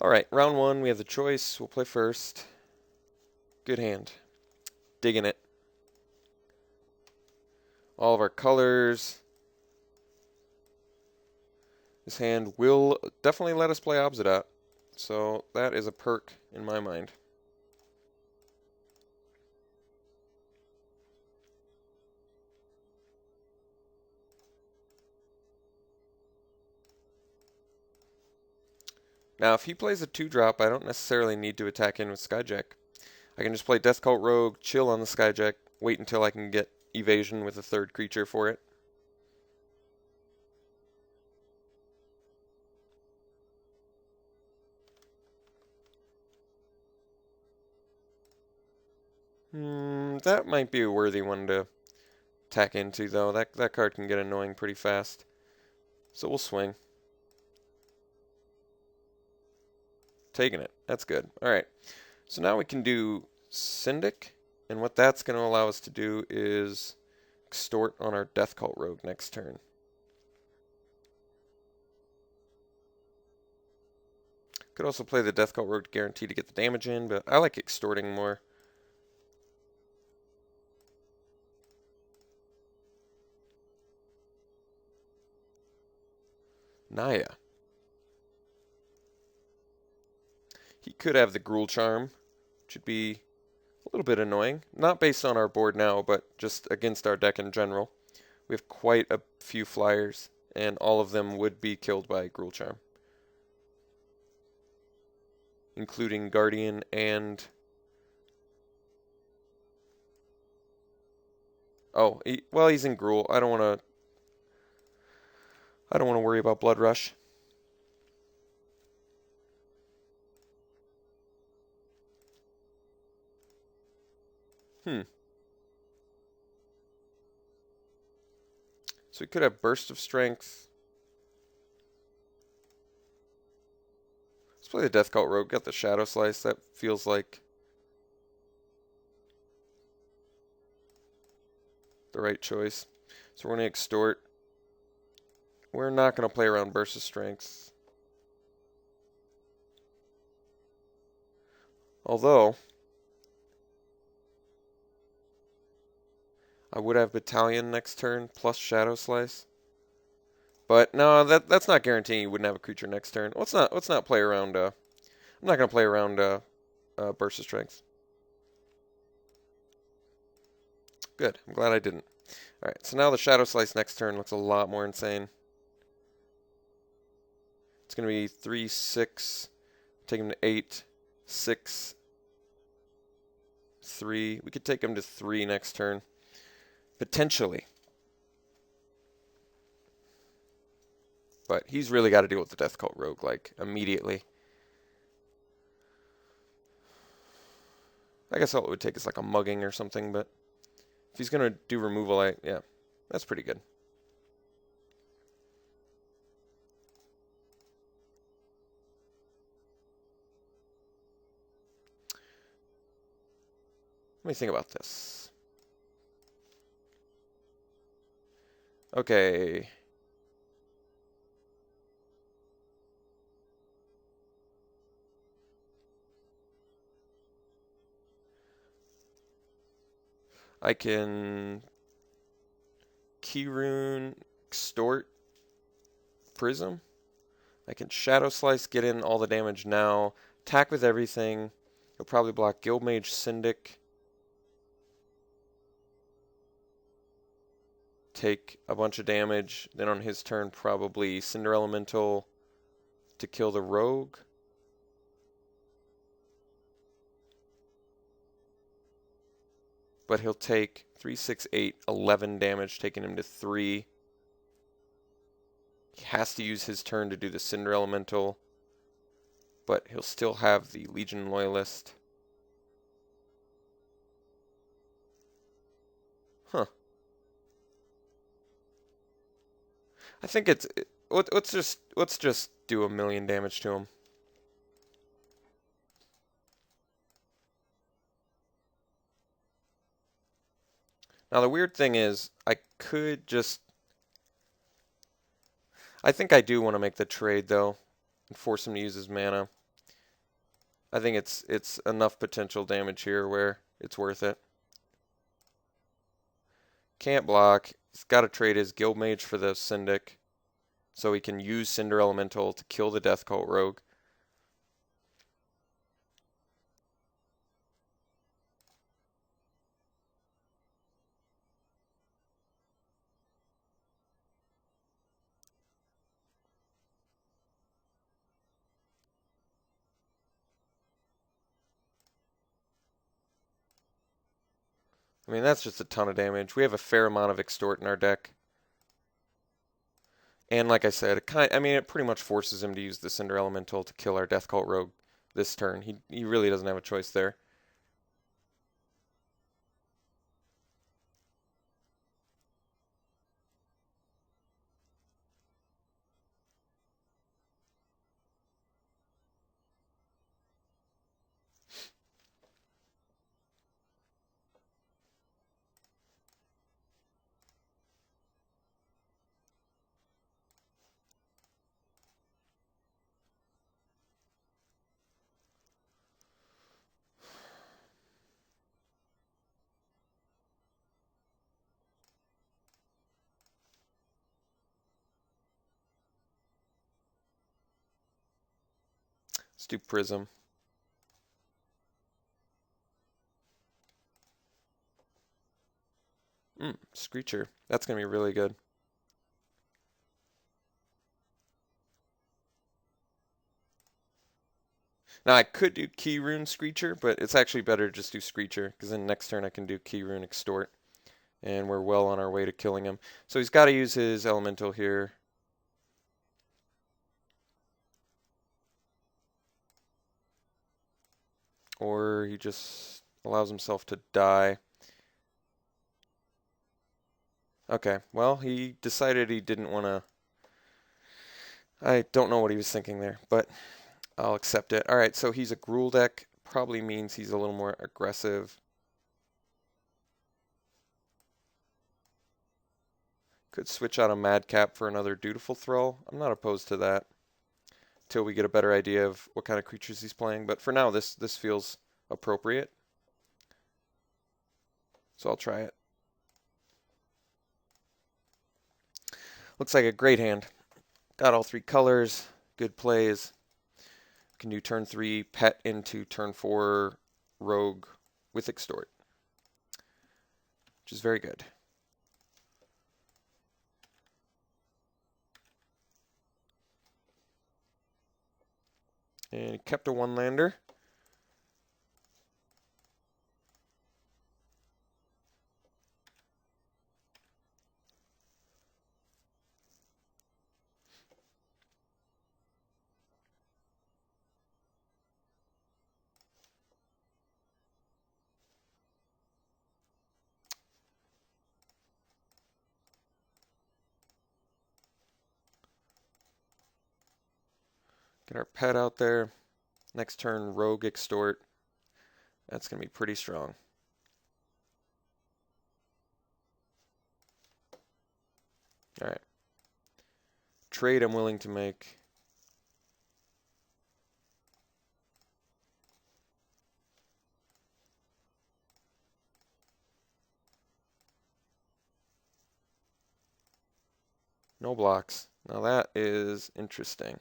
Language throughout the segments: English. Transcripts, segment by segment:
Alright, round one, we have the choice. We'll play first. Good hand. Digging it. All of our colors. This hand will definitely let us play Obsidian. So that is a perk in my mind. Now, if he plays a 2-drop, I don't necessarily need to attack in with Skyjack. I can just play Death Cult Rogue, chill on the Skyjack, wait until I can get evasion with a third creature for it. That might be a worthy one to attack into, though. That card can get annoying pretty fast. So we'll swing. Taking it. That's good. Alright. So now we can do Syndic. And what that's going to allow us to do is extort on our Death Cult Rogue next turn. Could also play the Death Cult Rogue to guarantee to get the damage in, but I like extorting more. Naya. He could have the Gruul Charm, which would be a little bit annoying. Not based on our board now, but just against our deck in general. We have quite a few flyers, and all of them would be killed by Gruul Charm. Including Guardian and... Oh, well, he's in Gruul. I don't want to worry about Blood Rush. So we could have Burst of Strength. Let's play the Death Cult Rogue. Got the Shadow Slice. That feels like the right choice. So we're going to extort. We're not going to play around Burst of Strength. Although, I would have Battalion next turn plus Shadow Slice. But no, that's not guaranteeing you wouldn't have a creature next turn. Let's not play around. I'm not going to play around Burst of Strength. Good. I'm glad I didn't. All right. So now the Shadow Slice next turn looks a lot more insane. It's going to be 3, 6. Take him to 8, 6, 3. We could take him to 3 next turn. Potentially. But he's really got to deal with the Death Cult Rogue, like, immediately. I guess all it would take is, like, a mugging or something, but if he's going to do removal, yeah, that's pretty good. Let me think about this. Okay. I can Keyrune, extort, Prism. I can Shadow Slice, get in all the damage now. Attack with everything. He'll probably block Guildmage, Syndic. Take a bunch of damage. Then on his turn, probably Cinder Elemental to kill the Rogue. But he'll take 3, 6, 8, 11 damage, taking him to 3. He has to use his turn to do the Cinder Elemental, but he'll still have the Legion Loyalist. Huh. I think it's... Let's just do 1,000,000 damage to him. Now the weird thing is, I could just... I think I do want to make the trade, though, and force him to use his mana. I think it's enough potential damage here where it's worth it. Can't block. He's got to trade his Guild Mage for the Syndic, so he can use Cinder Elemental to kill the Death Cult Rogue. I mean, that's just a ton of damage. We have a fair amount of Extort in our deck. And like I said, it pretty much forces him to use the Cinder Elemental to kill our Death Cult Rogue this turn. He really doesn't have a choice there. Let's do Prism. Screecher. That's going to be really good. Now I could do Keyrune Screecher, but it's actually better to just do Screecher, because then next turn I can do Keyrune Extort, and we're well on our way to killing him. So he's got to use his Elemental here. Or he just allows himself to die. Okay, well, he decided he didn't want to... I don't know what he was thinking there, but I'll accept it. Alright, so he's a Gruul deck. Probably means he's a little more aggressive. Could switch out a Madcap for another Dutiful Thrall. I'm not opposed to that till we get a better idea of what kind of creatures he's playing. But for now, this feels appropriate. So I'll try it. Looks like a great hand. Got all three colors. Good plays. Can do turn 3 pet into turn 4 rogue with extort, which is very good. And he kept a 1-lander. Get our pet out there. Next turn, rogue extort. That's going to be pretty strong. All right. Trade I'm willing to make. No blocks. Now that is interesting.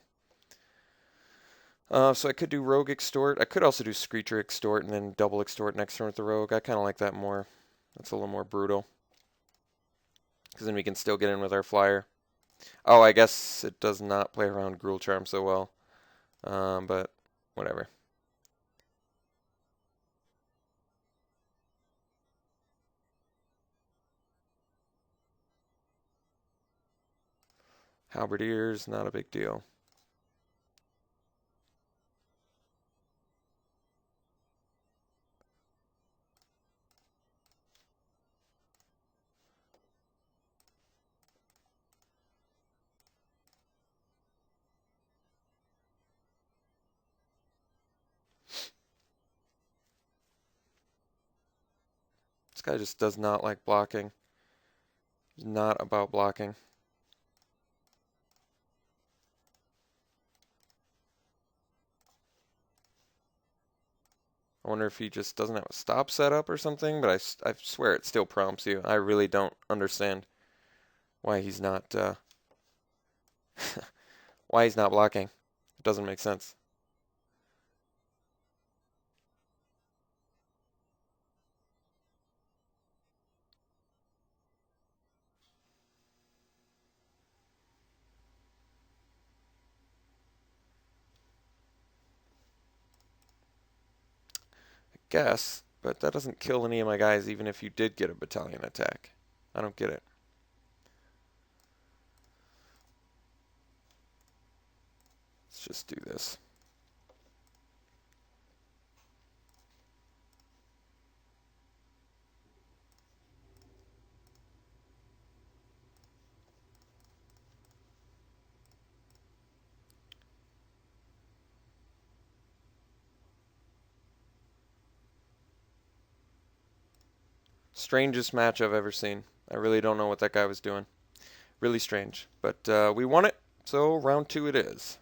So I could do Rogue Extort. I could also do Screecher Extort and then double Extort next turn with the Rogue. I kind of like that more. That's a little more brutal. Because then we can still get in with our flyer. Oh, I guess it does not play around Gruul Charm so well. But whatever. Halberdiers, not a big deal. This guy just does not like blocking. He's not about blocking. I wonder if he just doesn't have a stop set up or something, but I swear it still prompts you. I really don't understand why he's not why he's not blocking. It doesn't make sense. I guess, but that doesn't kill any of my guys even if you did get a battalion attack. I don't get it. Let's just do this. Strangest match I've ever seen. I really don't know what that guy was doing. Really strange. But we won it, so round 2 it is.